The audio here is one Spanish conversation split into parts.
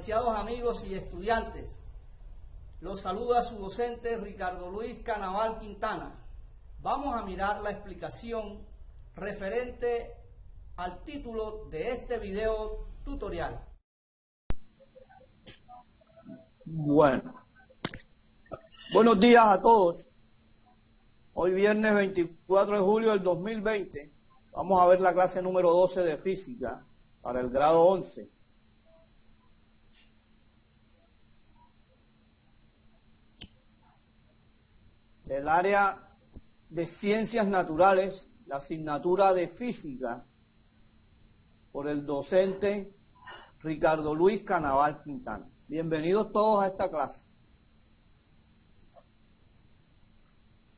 apreciados amigos y estudiantes. Los saluda su docente Ricardo Luis Canaval Quintana. Vamos a mirar la explicación referente al título de este video tutorial. Bueno, buenos días a todos. Hoy viernes 24 de julio del 2020 vamos a ver la clase número 12 de física para el grado 11. Del área de ciencias naturales, la asignatura de física por el docente Ricardo Luis Canaval Quintana. Bienvenidos todos a esta clase.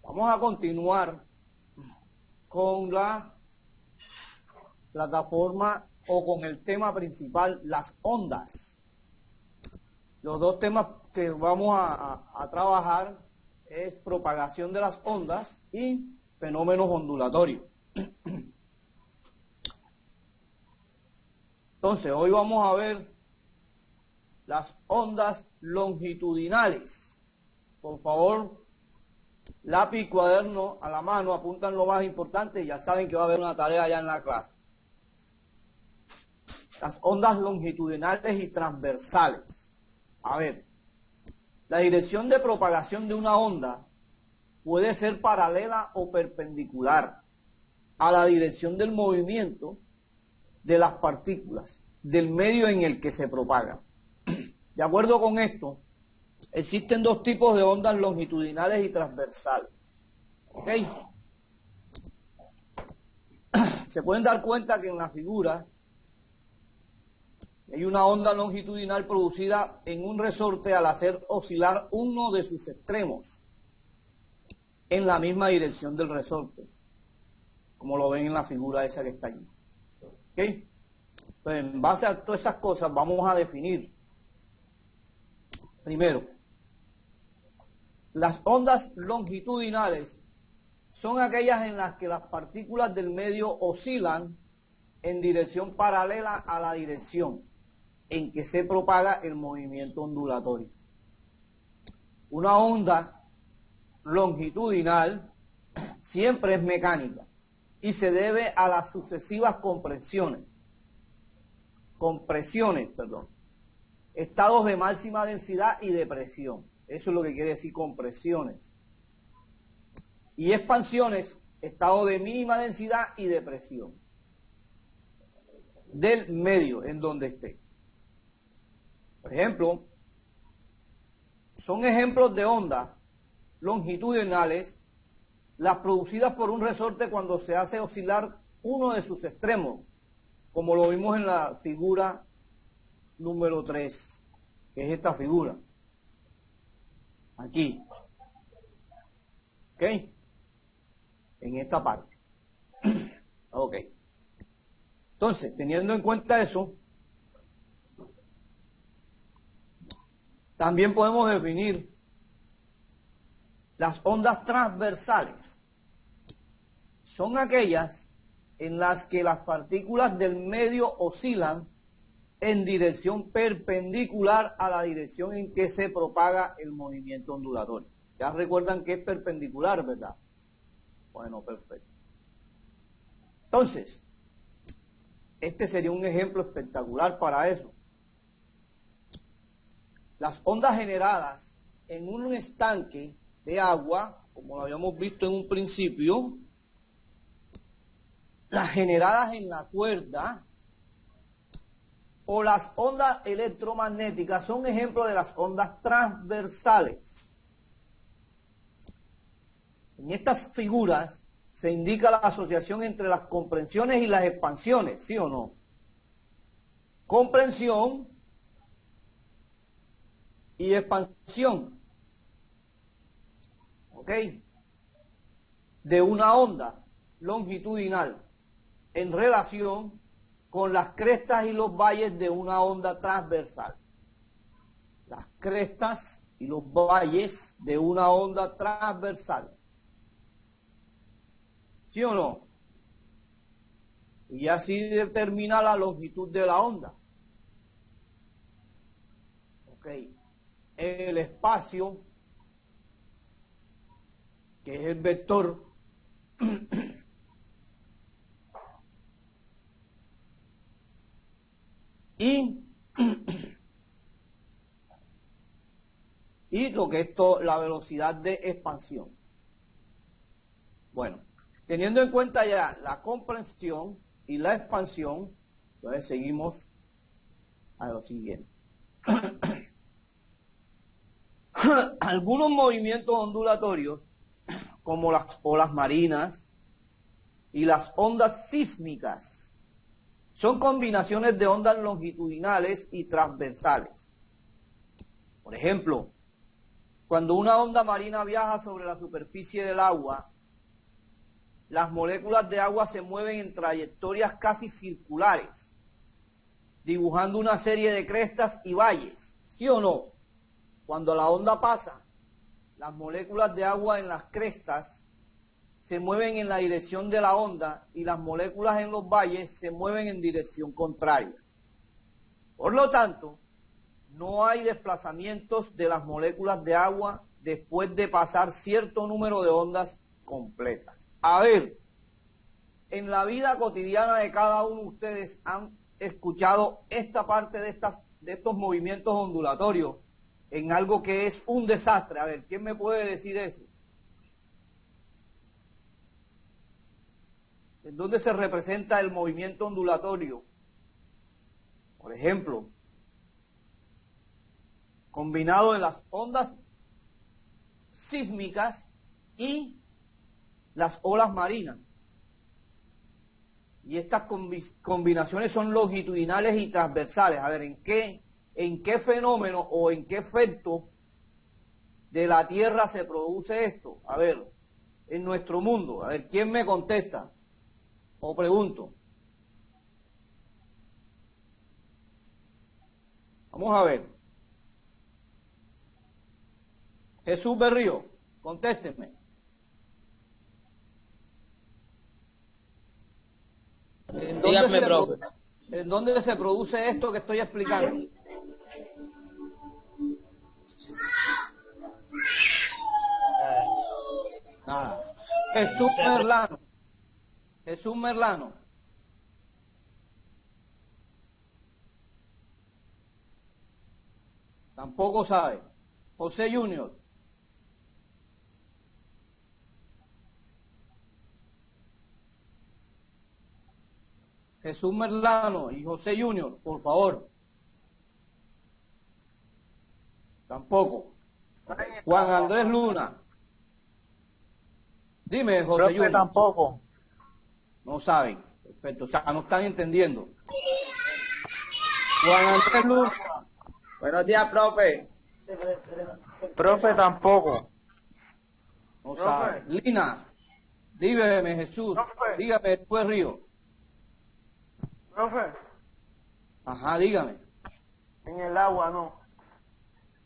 Vamos a continuar con la plataforma o con el tema principal, las ondas. Los dos temas que vamos a trabajar es propagación de las ondas y fenómenos ondulatorios. Entonces, hoy vamos a ver las ondas longitudinales. Por favor, lápiz y cuaderno a la mano, apuntan lo más importante y ya saben que va a haber una tarea ya en la clase. Las ondas longitudinales y transversales. A ver, la dirección de propagación de una onda puede ser paralela o perpendicular a la dirección del movimiento de las partículas del medio en el que se propaga. De acuerdo con esto, existen dos tipos de ondas longitudinales y transversales. ¿Ok? Se pueden dar cuenta que en la figura hay una onda longitudinal producida en un resorte al hacer oscilar uno de sus extremos en la misma dirección del resorte, como lo ven en la figura esa que está allí. ¿Ok? Pues en base a todas esas cosas vamos a definir. Primero, las ondas longitudinales son aquellas en las que las partículas del medio oscilan en dirección paralela a la dirección en que se propaga el movimiento ondulatorio. Una onda longitudinal siempre es mecánica y se debe a las sucesivas estados de máxima densidad y de presión. Eso es lo que quiere decir compresiones. Y expansiones, estado de mínima densidad y de presión del medio en donde esté. Por ejemplo, son ejemplos de ondas longitudinales las producidas por un resorte cuando se hace oscilar uno de sus extremos, como lo vimos en la figura número 3, que es esta figura. Aquí. ¿Ok? En esta parte. Ok. Entonces, teniendo en cuenta eso, también podemos definir las ondas transversales. Son aquellas en las que las partículas del medio oscilan en dirección perpendicular a la dirección en que se propaga el movimiento ondulatorio. Ya recuerdan que es perpendicular, ¿verdad? Bueno, perfecto. Entonces, este sería un ejemplo espectacular para eso. Las ondas generadas en un estanque de agua, como lo habíamos visto en un principio, las generadas en la cuerda o las ondas electromagnéticas son ejemplos de las ondas transversales. En estas figuras se indica la asociación entre las comprensiones y las expansiones, ¿sí o no? Comprensión y expansión, ¿ok? De una onda longitudinal en relación con las crestas y los valles de una onda transversal. Las crestas y los valles de una onda transversal. ¿Sí o no? Y así determina la longitud de la onda. el espacio, que es el vector, y lo que es la velocidad de expansión. Bueno, teniendo en cuenta ya la comprensión y la expansión, entonces seguimos a lo siguiente. Algunos movimientos ondulatorios, como las olas marinas y las ondas sísmicas, son combinaciones de ondas longitudinales y transversales. Por ejemplo, cuando una onda marina viaja sobre la superficie del agua, las moléculas de agua se mueven en trayectorias casi circulares, dibujando una serie de crestas y valles, ¿sí o no? Cuando la onda pasa, las moléculas de agua en las crestas se mueven en la dirección de la onda y las moléculas en los valles se mueven en dirección contraria. Por lo tanto, no hay desplazamientos de las moléculas de agua después de pasar cierto número de ondas completas. A ver, en la vida cotidiana de cada uno de ustedes han escuchado esta parte de estos movimientos ondulatorios en algo que es un desastre. A ver, ¿quién me puede decir eso? ¿En dónde se representa el movimiento ondulatorio? Por ejemplo, combinado en las ondas sísmicas y las olas marinas. Y estas combinaciones son longitudinales y transversales. A ver, ¿en qué fenómeno o en qué efecto de la Tierra se produce esto? A ver, en nuestro mundo. A ver, ¿quién me contesta? O pregunto. Vamos a ver. Jesús Berrío, contéstenme. Dígame, profe. ¿En dónde se produce esto que estoy explicando? Nada. Jesús Merlano. Jesús Merlano. Tampoco sabe. José Junior. Jesús Merlano y José Junior, por favor. Tampoco. Juan Andrés Luna. Dime, José Profe, Junior. tampoco. No saben. Perfecto. O sea, no están entendiendo. Juan Andrés Luna. Buenos días, profe. Profe, tampoco. No sabe. Lina. Dígame, Jesús. Profe. Dígame, después Río. Profe, Ajá, dígame. en el agua no.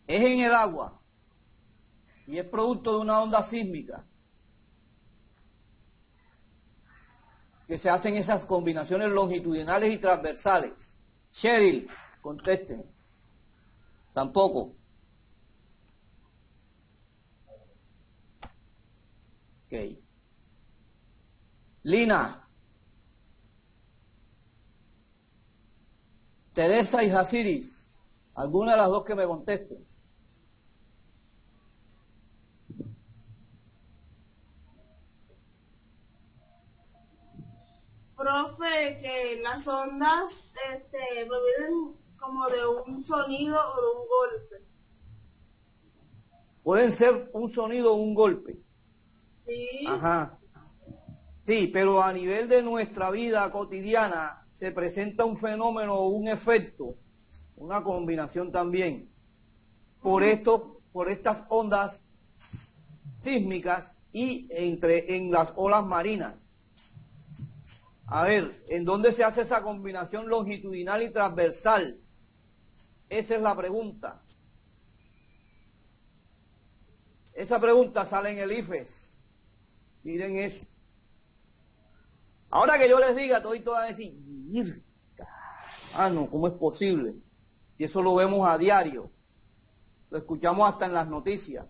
Es en el agua. Y es producto de una onda sísmica. Que se hacen esas combinaciones longitudinales y transversales. Cheryl, contesten. Tampoco. Ok. Lina. Teresa y Jasiris. Alguna de las dos que me contesten. Profe, que las ondas provienen como de un sonido o de un golpe. Pueden ser un sonido o un golpe. Sí. Ajá. Sí, pero a nivel de nuestra vida cotidiana se presenta un fenómeno o un efecto, una combinación también, por estas ondas sísmicas y en las olas marinas. A ver, ¿en dónde se hace esa combinación longitudinal y transversal? Esa es la pregunta. Esa pregunta sale en el IFES. Miren eso. Ahora que yo les diga, todo van a decir, no, ¿cómo es posible? Y eso lo vemos a diario. lo escuchamos hasta en las noticias.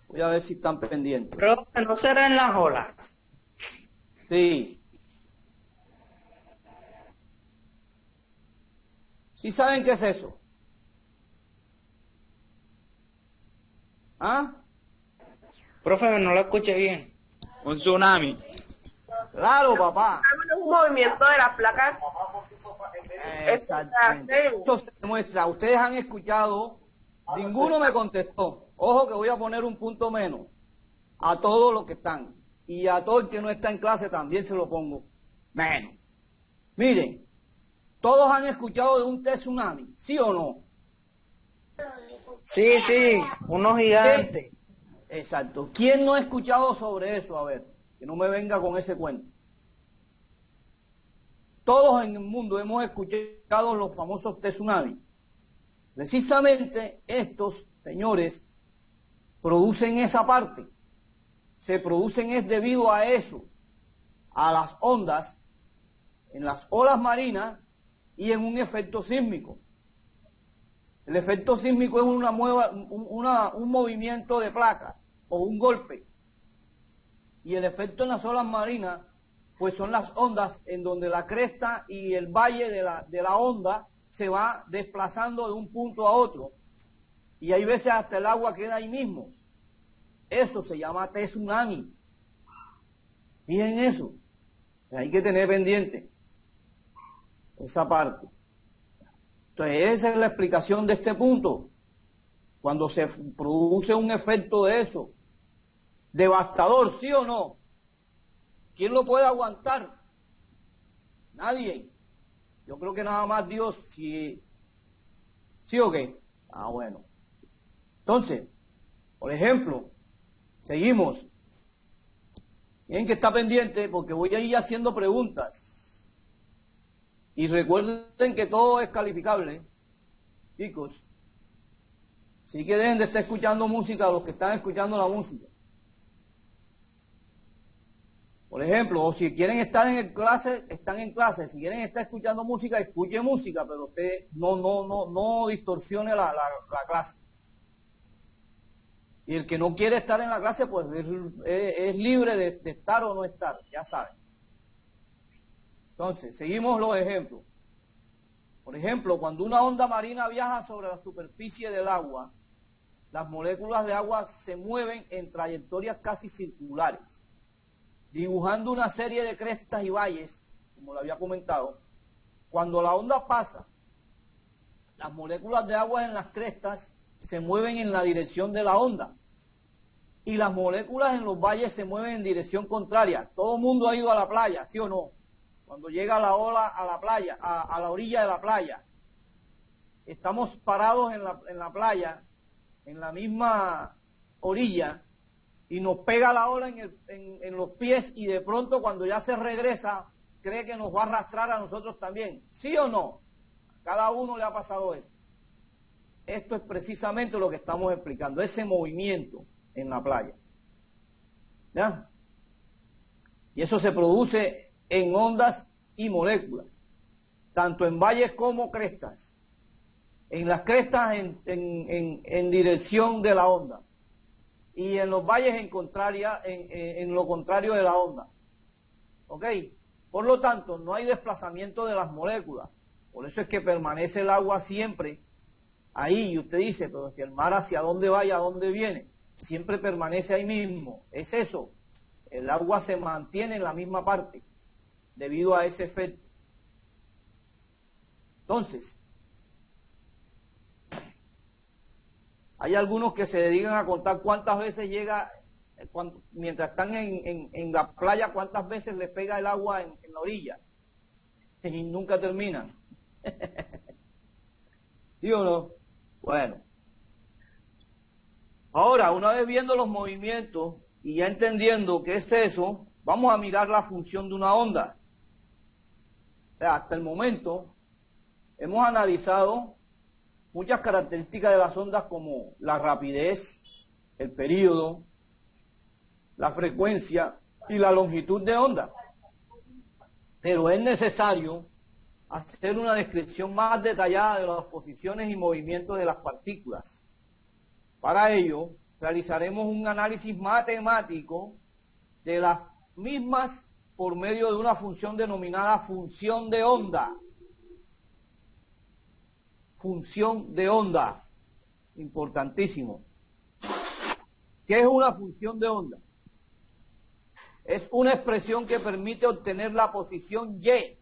Voy a ver si están pendientes. Profe, ¿no será en las olas? Sí. ¿Sí saben qué es eso? ¿Ah? Profe, no lo escuché bien. Un tsunami. Claro, papá. Es un movimiento de las placas. Exactamente. Esto se demuestra. Ustedes han escuchado, ninguno me contestó. Ojo que voy a poner un punto menos a todos los que están. Y a todo el que no está en clase también se lo pongo menos. Miren, todos han escuchado de un tsunami, ¿sí o no? Sí, sí, unos gigantes. Exacto. ¿Quién no ha escuchado sobre eso? A ver, que no me venga con ese cuento. Todos en el mundo hemos escuchado los famosos tsunamis. Precisamente estos señores producen esa parte. Se producen es debido a eso, a las ondas, en las olas marinas y en un efecto sísmico. El efecto sísmico es un movimiento de placas o un golpe. Y el efecto en las olas marinas, pues son las ondas en donde la cresta y el valle de la onda se va desplazando de un punto a otro. Y hay veces hasta el agua queda ahí mismo. Eso se llama tsunami. Miren eso. Hay que tener pendiente esa parte. Entonces, esa es la explicación de este punto. Cuando se produce un efecto de eso, devastador, ¿sí o no? ¿Quién lo puede aguantar? Nadie. Yo creo que nada más Dios, ¿sí o qué? Ah, bueno. Entonces, por ejemplo, seguimos. Tienen que estar pendiente porque voy a ir haciendo preguntas. Y recuerden que todo es calificable, chicos. Así que dejen de estar escuchando música los que están escuchando la música. Por ejemplo, o si quieren estar en clase, están en clase. Si quieren estar escuchando música, escuche música, pero usted no distorsione la clase. Y el que no quiere estar en la clase, pues es libre de estar o no estar, ya saben. Entonces, seguimos los ejemplos. Por ejemplo, cuando una onda marina viaja sobre la superficie del agua, las moléculas de agua se mueven en trayectorias casi circulares, dibujando una serie de crestas y valles, como lo había comentado. Cuando la onda pasa, las moléculas de agua en las crestas se mueven en la dirección de la onda y las moléculas en los valles se mueven en dirección contraria. Todo el mundo ha ido a la playa, ¿sí o no? Cuando llega la ola a la playa, a la orilla de la playa, estamos parados en la playa, en la misma orilla, y nos pega la ola en los pies y de pronto cuando ya se regresa, cree que nos va a arrastrar a nosotros también. ¿Sí o no? A cada uno le ha pasado eso. Esto es precisamente lo que estamos explicando, ese movimiento en la playa. ¿Ya? Y eso se produce en ondas y moléculas, tanto en valles como crestas. En las crestas en dirección de la onda y en los valles en lo contrario de la onda. ¿Ok? Por lo tanto, no hay desplazamiento de las moléculas. Por eso es que permanece el agua siempre ahí. Y usted dice, pero si el mar hacia dónde va y a dónde viene, siempre permanece ahí mismo. Es eso. El agua se mantiene en la misma parte debido a ese efecto. Entonces, hay algunos que se dedican a contar cuántas veces llega, mientras están en la playa, cuántas veces les pega el agua en la orilla. Y nunca terminan. ¿Sí o no? Bueno. Ahora, una vez viendo los movimientos y ya entendiendo qué es eso, vamos a mirar la función de una onda. O sea, hasta el momento hemos analizado muchas características de las ondas como la rapidez, el período, la frecuencia y la longitud de onda. Pero es necesario hacer una descripción más detallada de las posiciones y movimientos de las partículas. Para ello, realizaremos un análisis matemático de las mismas por medio de una función denominada función de onda. Función de onda, importantísimo. ¿Qué es una función de onda? Es una expresión que permite obtener la posición Y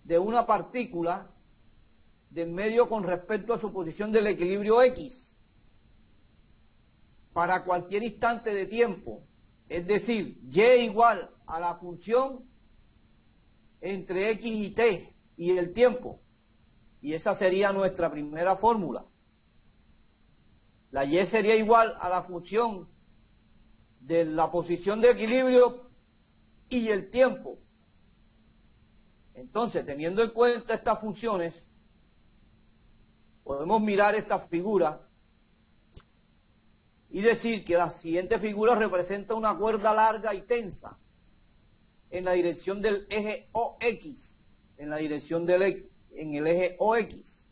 de una partícula del medio con respecto a su posición del equilibrio X para cualquier instante de tiempo. Es decir, Y igual a la función entre X y T y el tiempo. Y esa sería nuestra primera fórmula. La Y sería igual a la función de la posición de equilibrio y el tiempo. Entonces, teniendo en cuenta estas funciones, podemos mirar esta figura y decir que la siguiente figura representa una cuerda larga y tensa en la dirección del eje OX, en la dirección del en el eje OX,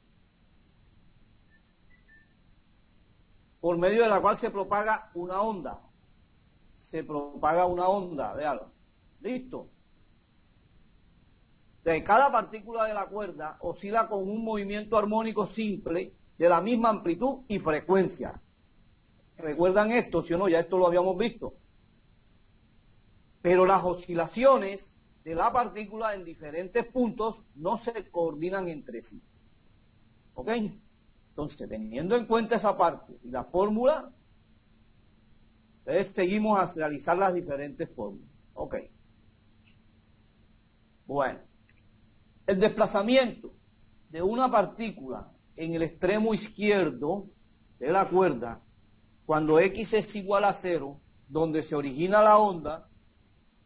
por medio de la cual se propaga una onda. Se propaga una onda, véalo. ¿Listo? De cada partícula de la cuerda oscila con un movimiento armónico simple de la misma amplitud y frecuencia. ¿Recuerdan esto? ¿Sí o no? Ya esto lo habíamos visto. Pero las oscilaciones de la partícula en diferentes puntos no se coordinan entre sí. ¿Ok? Entonces, teniendo en cuenta esa parte y la fórmula, entonces seguimos a realizar las diferentes fórmulas. ¿Ok? Bueno, el desplazamiento de una partícula en el extremo izquierdo de la cuerda, cuando X es igual a 0, donde se origina la onda,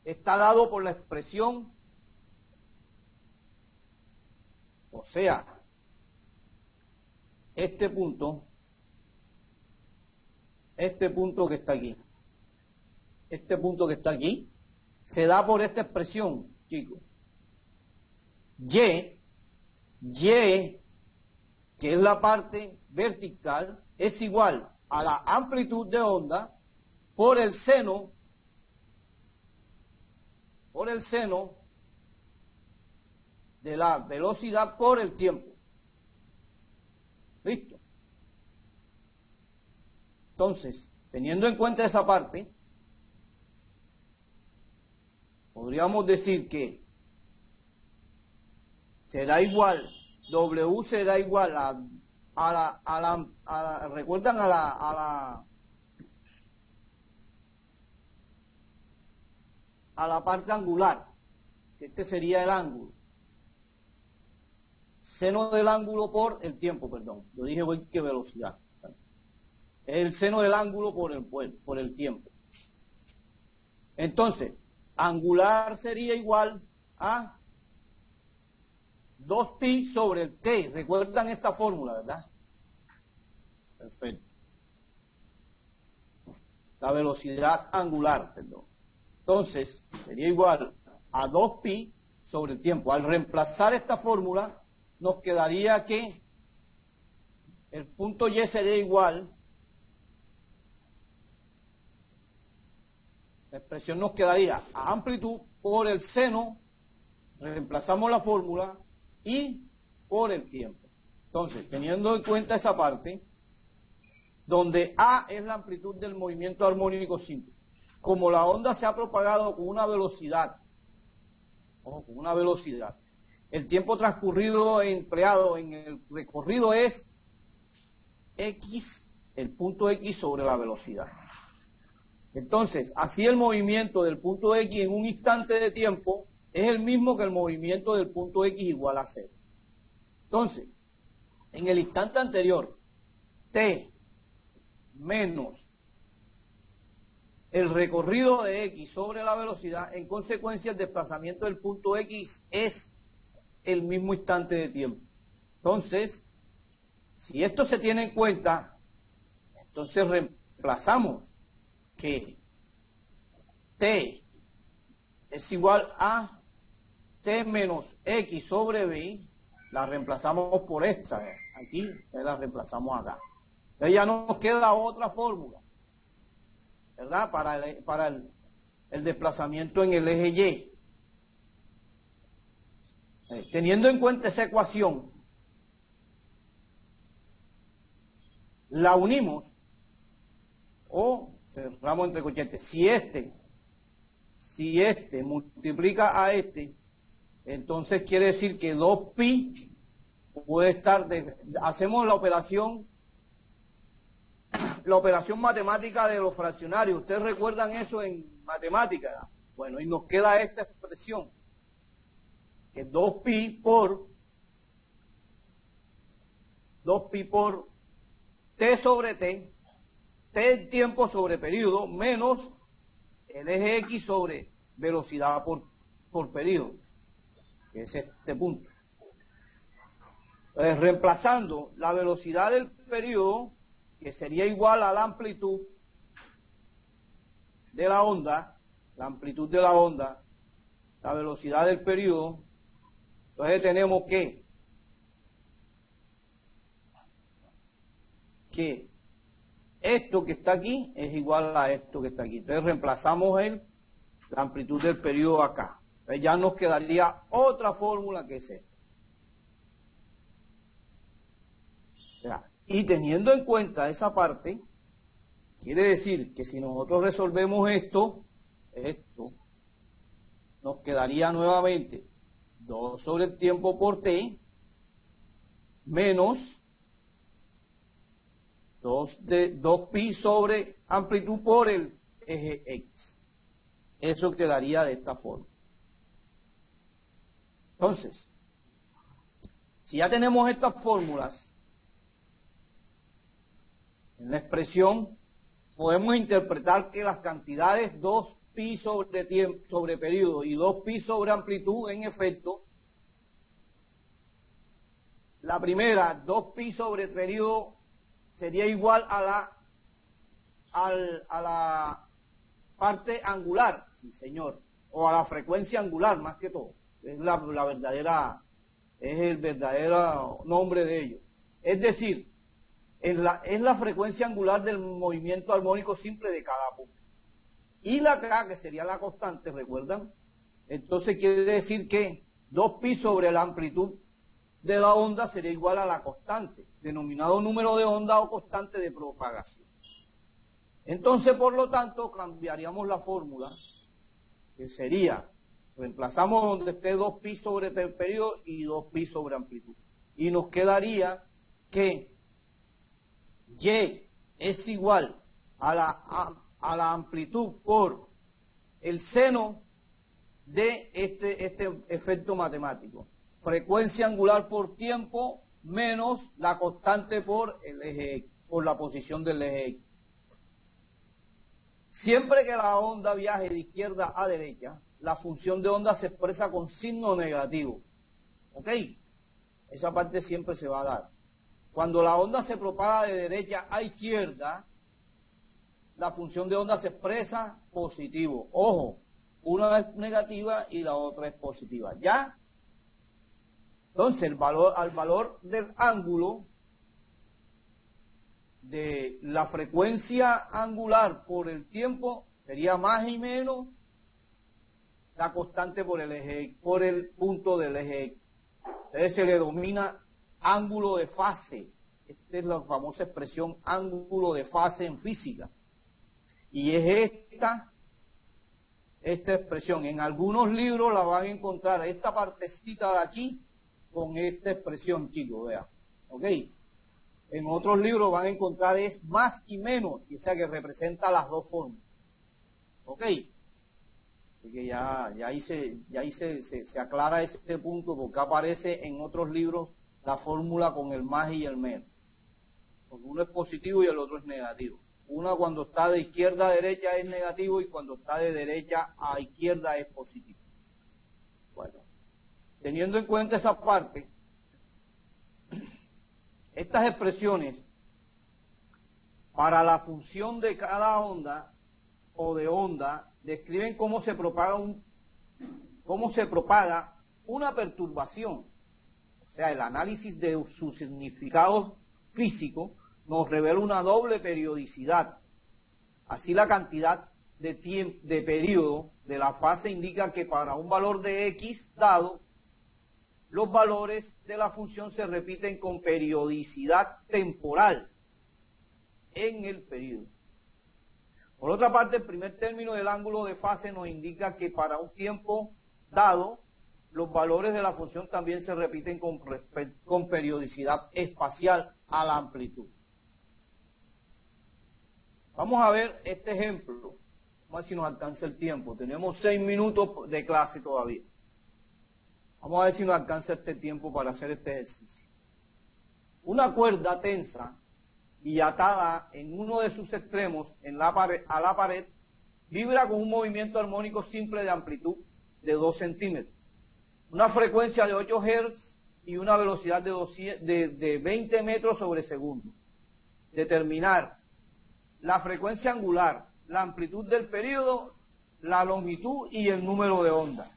está dado por la expresión, o sea, este punto que está aquí, se da por esta expresión, chicos. Y, que es la parte vertical, es igual a la amplitud de onda por el seno de la velocidad por el tiempo. ¿Listo? Entonces, teniendo en cuenta esa parte, podríamos decir que será igual, W será igual ¿recuerdan a la parte angular? Este sería el ángulo. Seno del ángulo por el tiempo, perdón. Yo dije, ¿qué velocidad? Es el seno del ángulo por el tiempo. Entonces, angular sería igual a 2pi sobre el t. ¿Recuerdan esta fórmula, verdad? Perfecto. La velocidad angular, perdón. Entonces, sería igual a 2pi sobre el tiempo. Al reemplazar esta fórmula, nos quedaría que el punto Y sería igual, la expresión nos quedaría a amplitud por el seno, reemplazamos la fórmula, y por el tiempo. Entonces, teniendo en cuenta esa parte, donde A es la amplitud del movimiento armónico simple, como la onda se ha propagado con una velocidad, el tiempo transcurrido empleado en el recorrido es X, el punto X sobre la velocidad. Entonces, así el movimiento del punto X en un instante de tiempo es el mismo que el movimiento del punto X igual a 0. Entonces, en el instante anterior, T menos el recorrido de X sobre la velocidad, en consecuencia el desplazamiento del punto X es el mismo instante de tiempo. Entonces, si esto se tiene en cuenta, entonces reemplazamos que T es igual a T menos X sobre B, la reemplazamos por esta, aquí, la reemplazamos acá. Entonces ya nos queda otra fórmula, ¿verdad? Para el desplazamiento en el eje Y. Teniendo en cuenta esa ecuación, la unimos o cerramos entre corchetes. Si este multiplica a este, entonces quiere decir que 2pi puede estar, hacemos la operación matemática de los fraccionarios. ¿Ustedes recuerdan eso en matemática? Bueno, y nos queda esta expresión, que es 2pi por t sobre t tiempo sobre periodo, menos el eje X sobre velocidad por periodo, que es este punto. Entonces, reemplazando la velocidad del periodo, que sería igual a la amplitud de la onda, la velocidad del periodo, entonces tenemos que esto que está aquí es igual a esto que está aquí. Entonces reemplazamos la amplitud del periodo acá. Entonces ya nos quedaría otra fórmula que es esta. Y teniendo en cuenta esa parte, quiere decir que si nosotros resolvemos esto, nos quedaría nuevamente 2 sobre el tiempo por t, menos 2pi sobre amplitud por el eje X. Eso quedaría de esta forma. Entonces, si ya tenemos estas fórmulas, en la expresión podemos interpretar que las cantidades 2pi sobre periodo y 2pi sobre amplitud, en efecto, la primera, 2pi sobre periodo, sería igual a la parte angular, sí señor, o a la frecuencia angular más que todo. Es el verdadero nombre de ello. Es decir, es la frecuencia angular del movimiento armónico simple de cada punto. Y la K, que sería la constante, ¿recuerdan? Entonces quiere decir que 2pi sobre la amplitud de la onda sería igual a la constante, denominado número de onda o constante de propagación. Entonces, por lo tanto, cambiaríamos la fórmula, que sería, reemplazamos donde esté 2pi sobre el periodo y 2pi sobre amplitud. Y nos quedaría que Y es igual a la amplitud por el seno de este efecto matemático. Frecuencia angular por tiempo menos la constante por el eje X, por la posición del eje X. Siempre que la onda viaje de izquierda a derecha, la función de onda se expresa con signo negativo. ¿Ok? Esa parte siempre se va a dar. Cuando la onda se propaga de derecha a izquierda, la función de onda se expresa positivo. Ojo, una es negativa y la otra es positiva. ¿Ya? Entonces, al valor del ángulo de la frecuencia angular por el tiempo sería más y menos la constante por el eje, por el punto del eje X. Entonces se le denomina ángulo de fase. Esta es la famosa expresión ángulo de fase en física. Y es esta expresión. En algunos libros la van a encontrar, esta partecita de aquí, con esta expresión, chicos, vean. ¿Ok? En otros libros van a encontrar es más y menos, o sea que representa las dos formas. ¿Ok? Así que ya ahí se aclara ese punto, porque aparece en otros libros la fórmula con el más y el menos. Porque uno es positivo y el otro es negativo. Uno cuando está de izquierda a derecha es negativo y cuando está de derecha a izquierda es positivo. Bueno, teniendo en cuenta esa parte, estas expresiones para la función de cada onda o de onda describen cómo se propaga una perturbación. O sea, el análisis de su significado físico nos revela una doble periodicidad. Así la cantidad de periodo de la fase indica que para un valor de X dado, los valores de la función se repiten con periodicidad temporal en el periodo. Por otra parte, el primer término del ángulo de fase nos indica que para un tiempo dado, los valores de la función también se repiten con periodicidad espacial a la amplitud. Vamos a ver este ejemplo. Vamos a ver si nos alcanza el tiempo. Tenemos 6 minutos de clase todavía. Vamos a ver si nos alcanza este tiempo para hacer este ejercicio. Una cuerda tensa y atada en uno de sus extremos a la pared vibra con un movimiento armónico simple de amplitud de 2 centímetros, una frecuencia de 8 Hz y una velocidad de 20 metros sobre segundo. Determinar la frecuencia angular, la amplitud del período, la longitud y el número de ondas.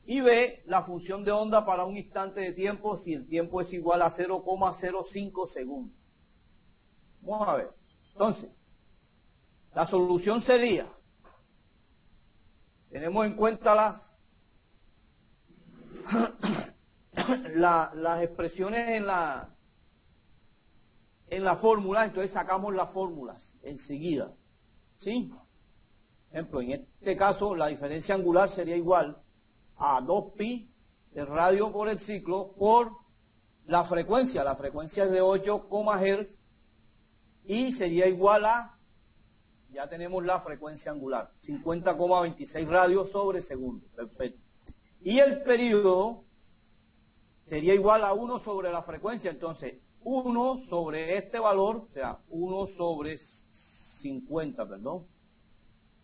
Y B, la función de onda para un instante de tiempo si el tiempo es igual a 0,05 segundos. Vamos a ver. Entonces, la solución sería, tenemos en cuenta las expresiones en la fórmula, entonces sacamos las fórmulas enseguida. ¿Sí? Por ejemplo, en este caso la diferencia angular sería igual a 2pi de radio por el ciclo por la frecuencia. La frecuencia es de 8 Hz y sería igual a, ya tenemos la frecuencia angular, 50,26 radios sobre segundo. Perfecto. Y el periodo sería igual a 1 sobre la frecuencia. Entonces, 1 sobre este valor, o sea, 1 sobre 50, perdón,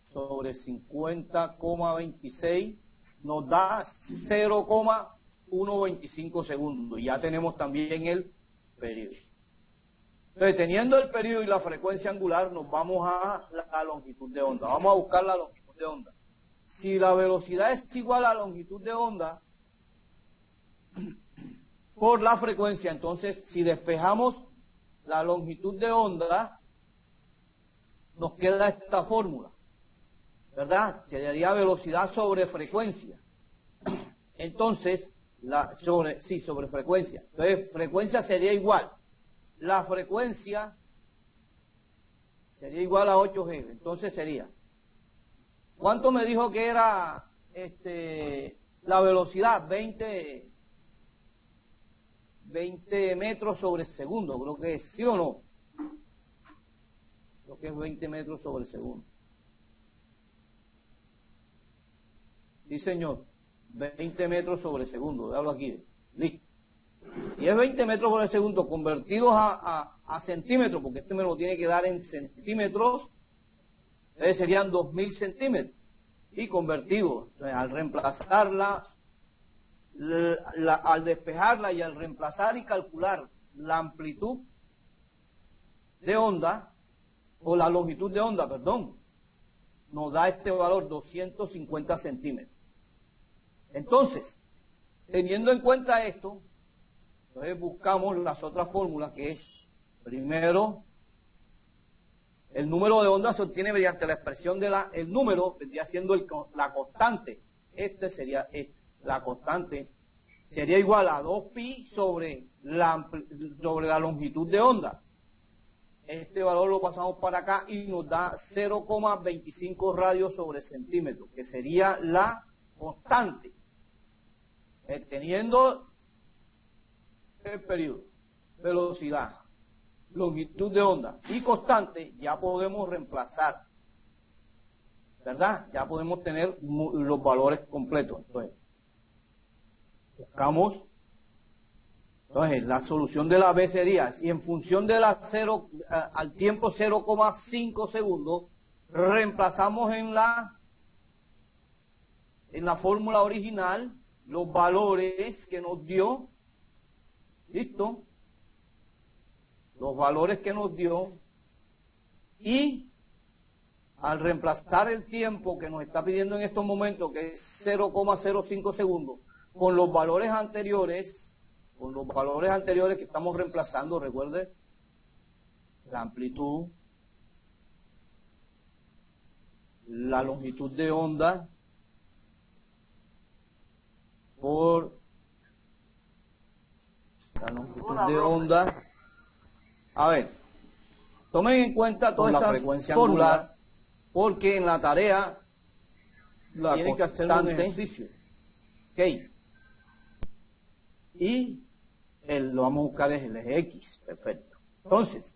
sobre 50,26 nos da 0,125 segundos. Ya tenemos también el periodo. Entonces, teniendo el periodo y la frecuencia angular, nos vamos a la longitud de onda. Vamos a buscar la longitud de onda. Si la velocidad es igual a la longitud de onda por la frecuencia, entonces si despejamos la longitud de onda, nos queda esta fórmula, ¿verdad? Quedaría velocidad sobre frecuencia. Entonces, sobre frecuencia. Entonces, frecuencia sería igual. La frecuencia sería igual a 8 G. Entonces sería, ¿cuánto me dijo que era la velocidad? 20 metros sobre segundo, creo que es, ¿sí o no? Creo que es 20 metros sobre segundo. Sí, señor. 20 metros sobre segundo. Déjalo aquí. Listo. Y es 20 metros por segundo convertidos a centímetros, porque este me lo tiene que dar en centímetros, entonces serían 2000 centímetros. Y convertidos, al reemplazarla, al despejarla y al reemplazar y calcular la amplitud de onda, o la longitud de onda, perdón, nos da este valor 250 centímetros. Entonces, teniendo en cuenta esto, entonces buscamos las otras fórmulas, que es, primero, el número de ondas se obtiene mediante la expresión de el número, vendría siendo la constante. Sería la constante, sería igual a 2pi sobre la longitud de onda. Este valor lo pasamos para acá y nos da 0,25 radios sobre centímetro, que sería la constante. Teniendo el periodo, velocidad, longitud de onda y constante, ya podemos reemplazar, ¿verdad? Ya podemos tener los valores completos. Entonces, buscamos, entonces la solución de la B sería, si en función de la 0 al tiempo 0,5 segundos, reemplazamos en la fórmula original los valores que nos dio. ¿Listo? Los valores que nos dio y al reemplazar el tiempo que nos está pidiendo en estos momentos, que es 0,05 segundos, con los valores anteriores que estamos reemplazando, recuerde, la amplitud, la longitud de onda por la longitud de onda. A ver, tomen en cuenta todas esas fórmulas, porque en la tarea tienen que hacer un ejercicio. ¿Ok? Y lo vamos a buscar es el eje X. Perfecto. Entonces,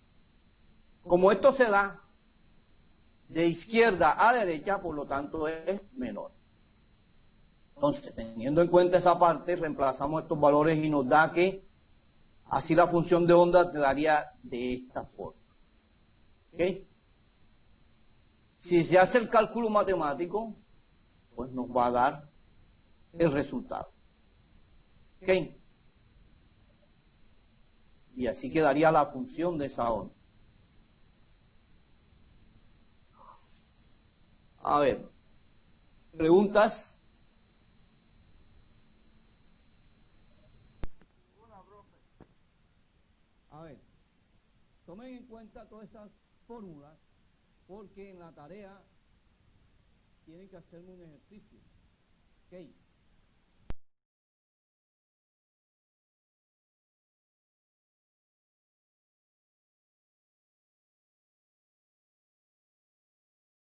como esto se da de izquierda a derecha, por lo tanto es menor. Entonces, teniendo en cuenta esa parte, reemplazamos estos valores y nos da que así la función de onda te daría de esta forma. ¿Ok? Si se hace el cálculo matemático, pues nos va a dar el resultado. ¿Ok? Y así quedaría la función de esa onda. A ver, preguntas. A ver, tomen en cuenta todas esas fórmulas, porque en la tarea tienen que hacerme un ejercicio. ¿Ok?